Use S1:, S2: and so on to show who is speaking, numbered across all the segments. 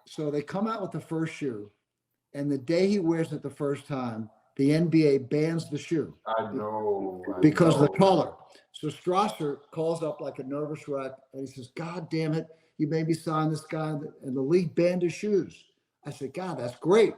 S1: so they come out with the first shoe, and the day he wears it the first time, the NBA bans the shoe.
S2: I know.
S1: Because of the color. So Strasser calls up like a nervous wreck, and he says, "God damn it, you made me sign this guy," and the league banned his shoes. I said, "God, that's great."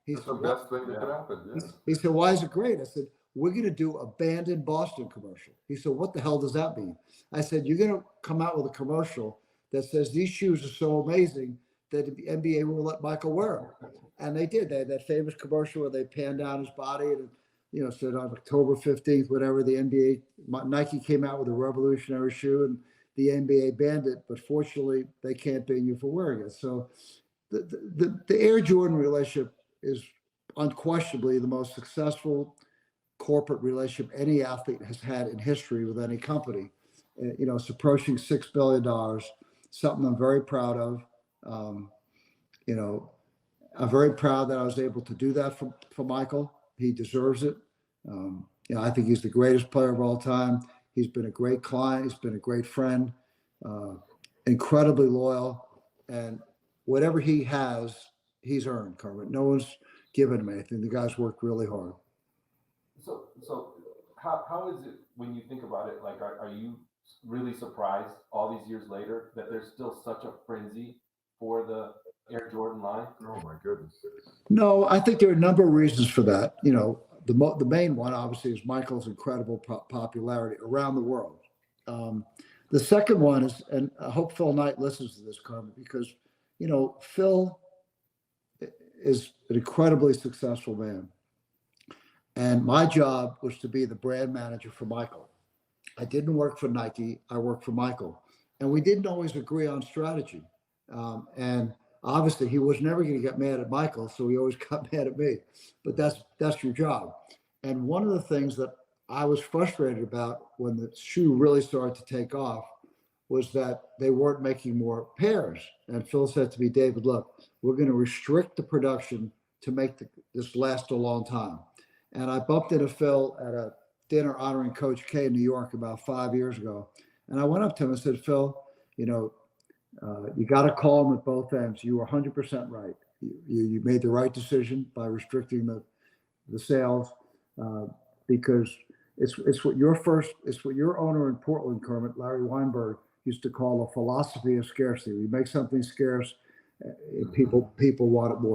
S2: That's the best thing that could happen. Yeah.
S1: He said, "Why is it great?" I said, "We're going to do a Banned in Boston commercial." He said, "What the hell does that mean?" I said, "You're going to come out with a commercial that says these shoes are so amazing that the NBA will let Michael wear them." And they did. They had that famous commercial where they panned down his body and, said on October 15th, whatever, the NBA, Nike came out with a revolutionary shoe and the NBA banned it. But fortunately, they can't ban you for wearing it. So the Air Jordan relationship is unquestionably the most successful corporate relationship any athlete has had in history with any company. It's approaching $6 billion, something I'm very proud of. I'm very proud that I was able to do that for Michael. He deserves it. I think he's the greatest player of all time. He's been a great client. He's been a great friend, incredibly loyal. And whatever he has, he's earned, Kermit. No one's given him anything. The guy's worked really hard.
S2: So how is it when you think about it? Like, are you really surprised all these years later that there's still such a frenzy for the Air Jordan line?
S3: Oh my goodness.
S1: No, I think there are a number of reasons for that. The main one obviously is Michael's incredible popularity around the world. The second one is, and I hope Phil Knight listens to this, Carmen, because Phil is an incredibly successful man, and my job was to be the brand manager for Michael. I didn't work for Nike. I worked for Michael, and we didn't always agree on strategy. And obviously, he was never going to get mad at Michael, so he always got mad at me. But that's your job. And one of the things that I was frustrated about when the shoe really started to take off was that they weren't making more pairs. And Phil said to me, "David, look, we're going to restrict the production to make this last a long time." And I bumped into Phil at a dinner honoring Coach K in New York about 5 years ago. And I went up to him and said, "Phil, you got to call them at both ends. You were 100% right. You made the right decision by restricting the sales because it's what your owner in Portland, Kermit, Larry Weinberg, used to call a philosophy of scarcity. You make something scarce, people want it more."